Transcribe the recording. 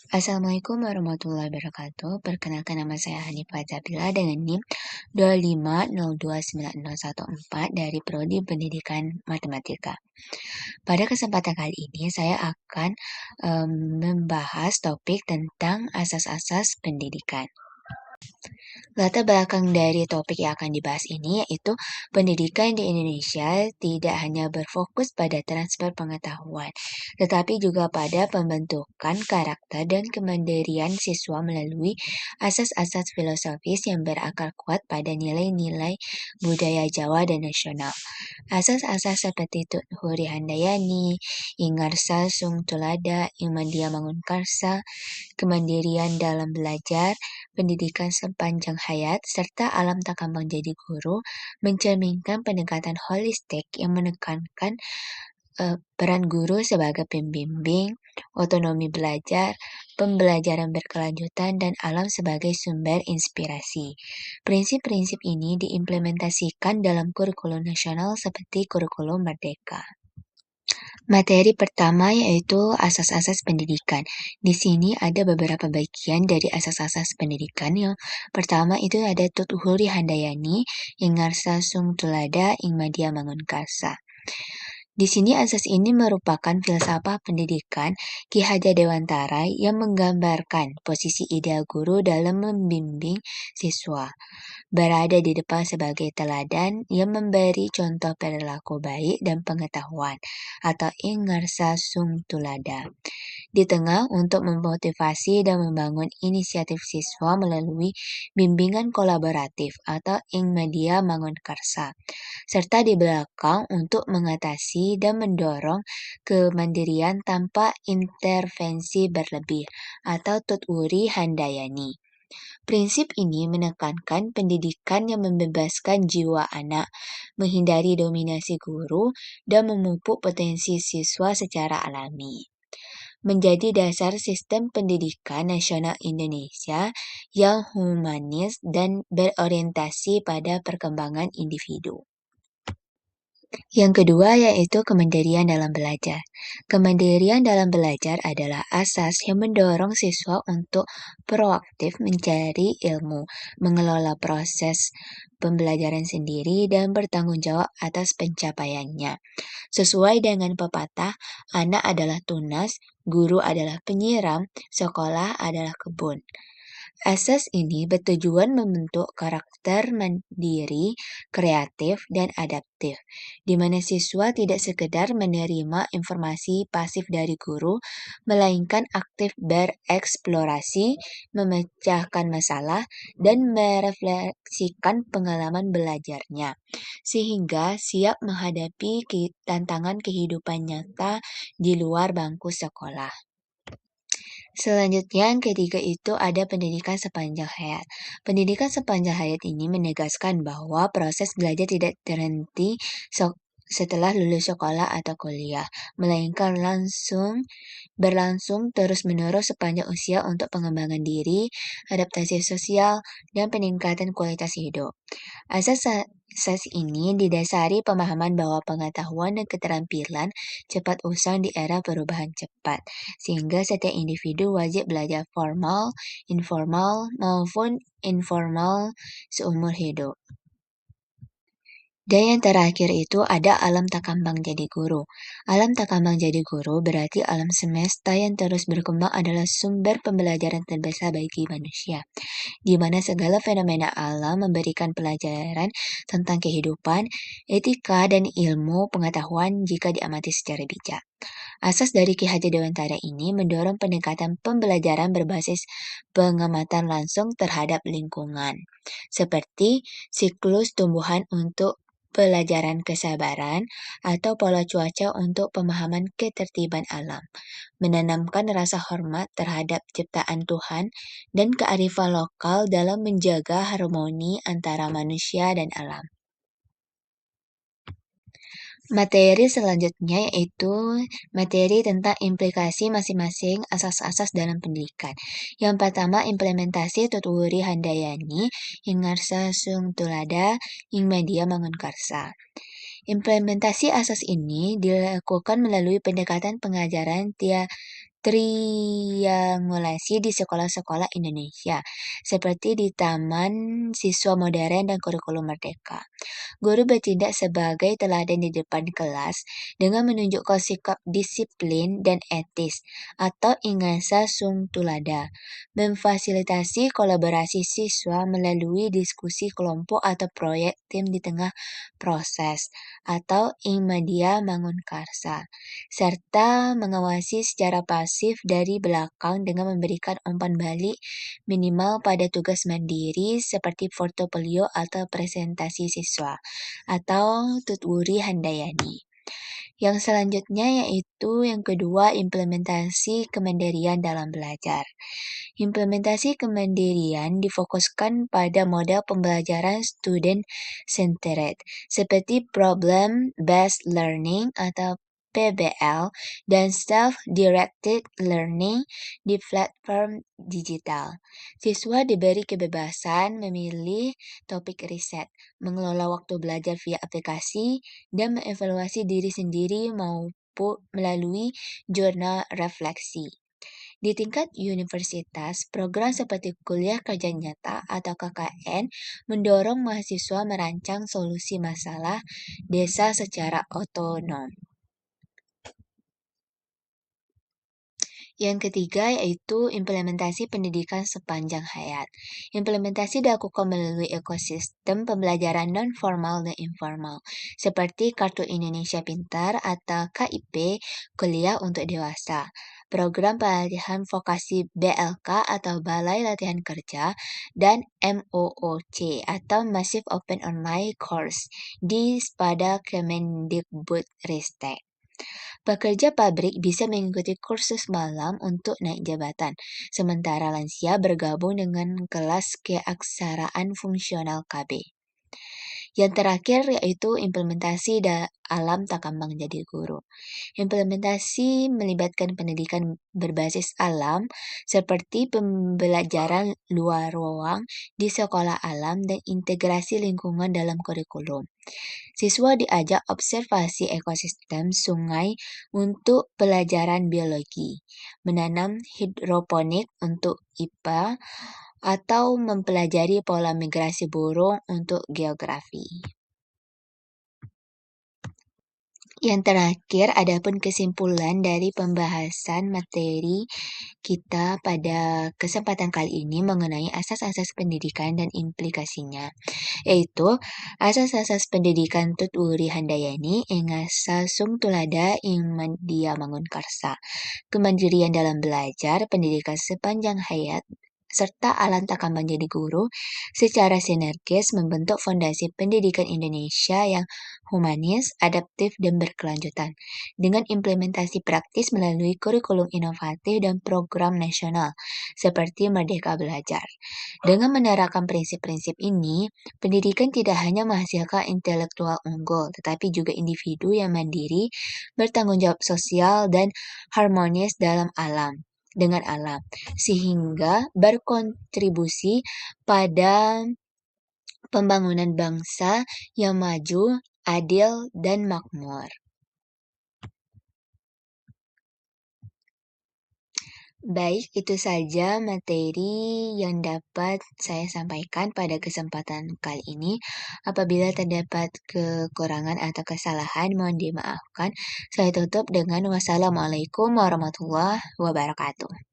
Assalamualaikum warahmatullahi wabarakatuh. Perkenalkan nama saya Hanifah Zabila dengan NIM 2502914 dari Prodi Pendidikan Matematika. Pada kesempatan kali ini saya akan membahas topik tentang asas-asas pendidikan. Latar belakang dari topik yang akan dibahas ini yaitu pendidikan di Indonesia tidak hanya berfokus pada transfer pengetahuan, tetapi juga pada pembentukan karakter dan kemandirian siswa melalui asas-asas filosofis yang berakar kuat pada nilai-nilai budaya Jawa dan nasional. Asas-asas seperti Huri Handayani, Ingarsa Sung Tulada, Imandia Mangunkarsa, kemandirian dalam belajar, pendidikan sepanjang hayat, serta alam tak kembang jadi guru mencerminkan pendekatan holistik yang menekankan peran guru sebagai pembimbing, otonomi belajar, pembelajaran berkelanjutan, dan alam sebagai sumber inspirasi. Prinsip-prinsip ini diimplementasikan dalam kurikulum nasional seperti kurikulum Merdeka. Materi pertama yaitu asas-asas pendidikan. Di sini ada beberapa bagian dari asas-asas pendidikan. Yang pertama itu ada Tutuhuri Handayani, Ingarsa Sung Tulada, Ingmadia Mangunkarsa. Di sini asas ini merupakan filsafat pendidikan Ki Hajar Dewantara yang menggambarkan posisi ideal guru dalam membimbing siswa. Berada di depan sebagai teladan yang memberi contoh perilaku baik dan pengetahuan atau Ingarsa Sung Tulada. Di tengah untuk memotivasi dan membangun inisiatif siswa melalui bimbingan kolaboratif atau Ingmedia Mangunkarsa, serta di belakang untuk mengatasi dan mendorong kemandirian tanpa intervensi berlebih atau Tuturi Handayani. Prinsip ini menekankan pendidikan yang membebaskan jiwa anak, menghindari dominasi guru, dan memupuk potensi siswa secara alami. Menjadi dasar sistem pendidikan nasional Indonesia yang humanis dan berorientasi pada perkembangan individu. Yang kedua yaitu kemandirian dalam belajar. Kemandirian dalam belajar adalah asas yang mendorong siswa untuk proaktif mencari ilmu, mengelola proses pembelajaran sendiri, dan bertanggung jawab atas pencapaiannya. Sesuai dengan pepatah, anak adalah tunas, guru adalah penyiram, sekolah adalah kebun. Asas ini bertujuan membentuk karakter mandiri, kreatif, dan adaptif, di mana siswa tidak sekedar menerima informasi pasif dari guru, melainkan aktif bereksplorasi, memecahkan masalah, dan merefleksikan pengalaman belajarnya, sehingga siap menghadapi tantangan kehidupan nyata di luar bangku sekolah. Selanjutnya, yang ketiga itu ada pendidikan sepanjang hayat. Pendidikan sepanjang hayat ini menegaskan bahwa proses belajar tidak terhenti setelah lulus sekolah atau kuliah, melainkan berlangsung terus-menerus sepanjang usia untuk pengembangan diri, adaptasi sosial, dan peningkatan kualitas hidup. Asas ini didasari pemahaman bahwa pengetahuan dan keterampilan cepat usang di era perubahan cepat, sehingga setiap individu wajib belajar formal, informal, maupun informal seumur hidup. Dan yang terakhir itu ada alam tak kembang jadi guru. Alam tak kembang jadi guru berarti alam semesta yang terus berkembang adalah sumber pembelajaran terbesar bagi manusia, di mana segala fenomena alam memberikan pelajaran tentang kehidupan, etika, dan ilmu pengetahuan jika diamati secara bijak. Asas dari Ki Hajar Dewantara ini mendorong pendekatan pembelajaran berbasis pengamatan langsung terhadap lingkungan, seperti siklus tumbuhan untuk pelajaran kesabaran atau pola cuaca untuk pemahaman ketertiban alam, menanamkan rasa hormat terhadap ciptaan Tuhan dan kearifan lokal dalam menjaga harmoni antara manusia dan alam. Materi selanjutnya yaitu materi tentang implikasi masing-masing asas-asas dalam pendidikan. Yang pertama, implementasi Tuturi Handayani, Ingarsa Sung Tulada, Ingmedia Mangunkarsa. Implementasi asas ini dilakukan melalui pendekatan pengajaran triangulasi di sekolah-sekolah Indonesia, seperti di Taman Siswa Modern dan Kurikulum Merdeka. Guru bertindak sebagai teladan di depan kelas dengan menunjukkan sikap disiplin dan etis atau ingasa sung tulada, memfasilitasi kolaborasi siswa melalui diskusi kelompok atau proyek tim di tengah proses, atau ing media mangun karsa, serta mengawasi secara pasif dari belakang dengan memberikan umpan balik minimal pada tugas mandiri seperti portofolio atau presentasi siswa atau Tutwuri Handayani. Yang selanjutnya yaitu yang kedua, implementasi kemandirian dalam belajar. Implementasi kemandirian difokuskan pada model pembelajaran student-centered, seperti problem-based learning atau PBL, dan self-directed learning di platform digital. Siswa diberi kebebasan memilih topik riset, mengelola waktu belajar via aplikasi, dan mengevaluasi diri sendiri maupun melalui jurnal refleksi. Di tingkat universitas, program seperti kuliah kerja nyata atau KKN mendorong mahasiswa merancang solusi masalah desa secara otonom. Yang ketiga yaitu implementasi pendidikan sepanjang hayat. Implementasi dilakukan melalui ekosistem pembelajaran non-formal dan informal, seperti Kartu Indonesia Pintar atau KIP, Kuliah untuk Dewasa, program pelatihan vokasi BLK atau Balai Latihan Kerja, dan MOOC atau Massive Open Online Course pada Kemendikbudristek. Pekerja pabrik bisa mengikuti kursus malam untuk naik jabatan, sementara lansia bergabung dengan kelas keaksaraan fungsional KB. Yang terakhir yaitu implementasi alam takambang jadi guru. Implementasi melibatkan pendidikan berbasis alam seperti pembelajaran luar ruang di sekolah alam dan integrasi lingkungan dalam kurikulum. Siswa diajak observasi ekosistem sungai untuk pelajaran biologi, menanam hidroponik untuk IPA, atau mempelajari pola migrasi burung untuk geografi. Yang terakhir, adapun kesimpulan dari pembahasan materi kita pada kesempatan kali ini mengenai asas-asas pendidikan dan implikasinya, yaitu asas-asas pendidikan Tutwuri Handayani ing sung tulada ing dia mangun karsa, kemandirian dalam belajar, pendidikan sepanjang hayat, serta alam takambang jadi guru secara sinergis membentuk fondasi pendidikan Indonesia yang humanis, adaptif, dan berkelanjutan dengan implementasi praktis melalui kurikulum inovatif dan program nasional seperti Merdeka Belajar. Dengan menerapkan prinsip-prinsip ini, pendidikan tidak hanya menghasilkan intelektual unggul, tetapi juga individu yang mandiri, bertanggung jawab sosial, dan harmonis dengan alam, sehingga berkontribusi pada pembangunan bangsa yang maju, adil, dan makmur. Baik, itu saja materi yang dapat saya sampaikan pada kesempatan kali ini. Apabila terdapat kekurangan atau kesalahan, mohon dimaafkan. Saya tutup dengan wassalamualaikum warahmatullahi wabarakatuh.